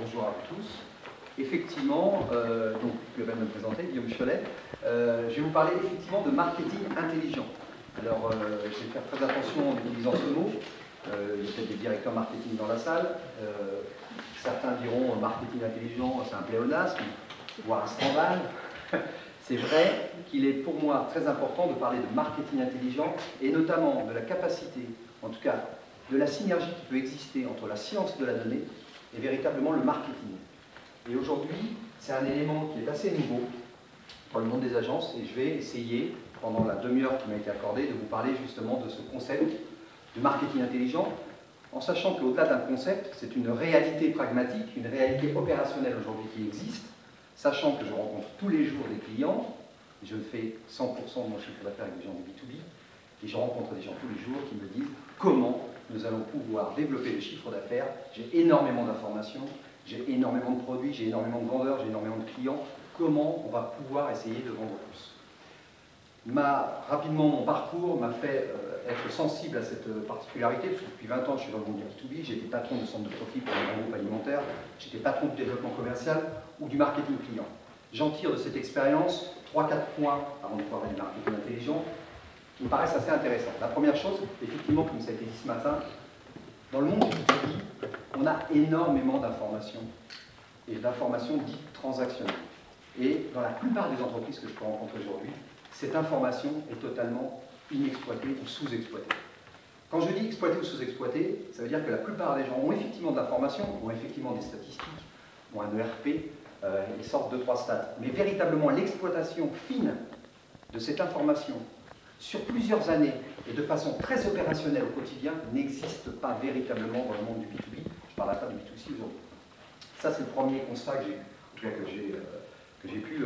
bonjour à vous tous. Effectivement, donc je vais me présenter, Guillaume Cholet. Je vais vous parler effectivement de marketing intelligent. Alors, je vais faire très attention en utilisant ce mot. Il y a peut-être des directeurs marketing dans la salle. Certains diront marketing intelligent, c'est un pléonasme, voire un scandale. C'est vrai qu'il est pour moi très important de parler de marketing intelligent et notamment de la capacité, en tout cas de la synergie qui peut exister entre la science de la donnée et véritablement le marketing. Et aujourd'hui, c'est un élément qui est assez nouveau dans le monde des agences et je vais essayer, pendant la demi-heure qui m'a été accordée, de vous parler justement de ce concept de marketing intelligent, en sachant qu'au-delà d'un concept, c'est une réalité pragmatique, une réalité opérationnelle aujourd'hui qui existe, sachant que je rencontre tous les jours des clients, je fais 100% de mon chiffre d'affaires avec des gens du B2B, et je rencontre des gens tous les jours qui me disent comment nous allons pouvoir développer le chiffre d'affaires. J'ai énormément d'informations, j'ai énormément de produits, j'ai énormément de vendeurs, j'ai énormément de clients. Comment on va pouvoir essayer de vendre plus? Rapidement, mon parcours m'a fait être sensible à cette particularité, parce que depuis 20 ans, je suis dans le monde du B2B, j'ai été patron de centre de profit pour un grand groupe alimentaire, j'étais patron du développement commercial ou du marketing client. J'en tire de cette expérience 3-4 points avant de parler du marketing intelligent qui me paraissent assez intéressants. La première chose, effectivement, comme ça a été dit ce matin, dans le monde du B2B, on a énormément d'informations, et d'informations dites transactionnelles. Et dans la plupart des entreprises que je peux rencontrer aujourd'hui, cette information est totalement inexploitée ou sous-exploitée. Quand je dis exploitée ou sous-exploitée, ça veut dire que la plupart des gens ont effectivement de l'information, ont effectivement des statistiques, ont un ERP, et sortent 2-3 stats. Mais véritablement, l'exploitation fine de cette information sur plusieurs années et de façon très opérationnelle au quotidien n'existe pas véritablement dans le monde du B2B. Je parle à pas du B2C aujourd'hui. Ça, c'est le premier constat que j'ai pu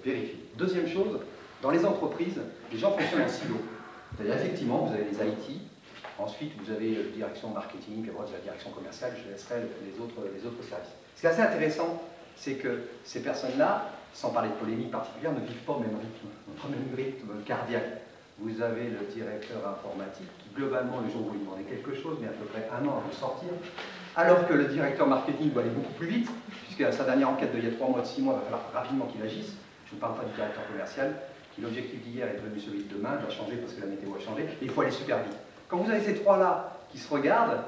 vérifier. Deuxième chose, dans les entreprises, les gens fonctionnent en silo. C'est-à-dire, effectivement, vous avez les IT, ensuite vous avez la direction marketing, puis après vous avez la direction commerciale, je laisserai les autres services. Ce qui est assez intéressant, c'est que ces personnes-là, sans parler de polémique particulière, ne vivent pas au même rythme cardiaque. Vous avez le directeur informatique qui, globalement, le jour où vous lui demandez quelque chose, met à peu près 1 an à vous sortir, alors que le directeur marketing doit aller beaucoup plus vite, puisque sa dernière enquête d'il y a 3 mois, de 6 mois, il va falloir rapidement qu'il agisse. Je ne vous parle pas du directeur commercial, qui l'objectif d'hier est devenu celui de demain, doit changer parce que la météo a changé, et il faut aller super vite. Quand vous avez ces trois-là qui se regardent,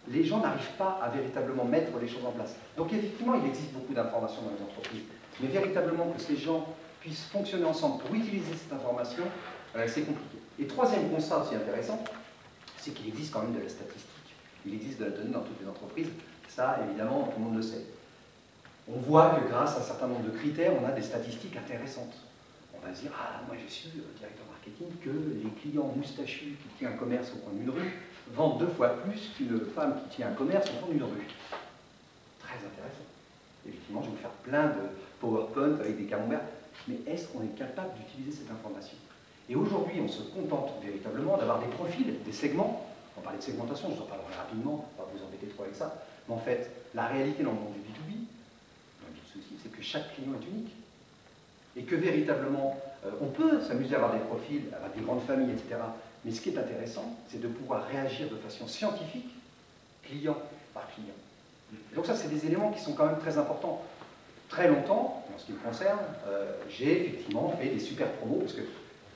les gens n'arrivent pas à véritablement mettre les choses en place. Donc effectivement, il existe beaucoup d'informations dans les entreprises, mais véritablement que ces gens puissent fonctionner ensemble pour utiliser cette information, c'est compliqué. Et troisième constat aussi intéressant, c'est qu'il existe quand même de la statistique. Il existe de la donnée dans toutes les entreprises. Ça, évidemment, tout le monde le sait. On voit que grâce à un certain nombre de critères, on a des statistiques intéressantes. On va se dire, ah, moi je suis directeur marketing, que les clients moustachus qui tiennent un commerce au coin d'une rue vendent 2 fois plus qu'une femme qui tient un commerce au coin d'une rue. Très intéressant. Effectivement, je vais vous faire plein de PowerPoint avec des camemberts, mais est-ce qu'on est capable d'utiliser cette information? Et aujourd'hui, on se contente véritablement d'avoir des profils, des segments. On va parler de segmentation, je vous en parlerai rapidement, on va vous embêter trop avec ça. Mais en fait, la réalité dans le monde du B2B, c'est que chaque client est unique. Et que véritablement, on peut s'amuser à avoir des profils, avec des grandes familles, etc. Mais ce qui est intéressant, c'est de pouvoir réagir de façon scientifique, client par client. Et donc ça, c'est des éléments qui sont quand même très importants. Très longtemps, en ce qui me concerne, j'ai effectivement fait des super promos, parce que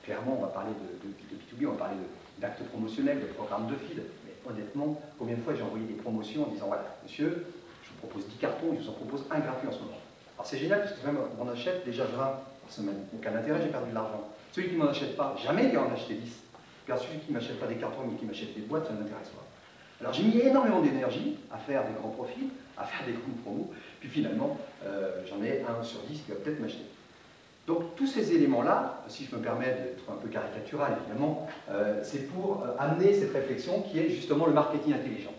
clairement, on va parler de B2B, on va parler d'actes promotionnels, de programmes de feed. Mais honnêtement, combien de fois j'ai envoyé des promotions en disant, voilà, monsieur, je vous propose 10 cartons, je vous en propose un gratuit en ce moment. Alors c'est génial, parce que même on achète déjà 20 par semaine. Aucun intérêt, j'ai perdu de l'argent. Celui qui ne m'en achète pas, jamais il va en acheter 10. Car celui qui ne m'achète pas des cartons, mais qui m'achète des boîtes, ça ne m'intéresse pas. Alors j'ai mis énormément d'énergie à faire des grands profils, à faire des grandes promos, puis finalement, j'en ai 1 sur 10 qui va peut-être m'acheter. Donc tous ces éléments-là, si je me permets d'être un peu caricatural évidemment, c'est pour amener cette réflexion qui est justement le marketing intelligent.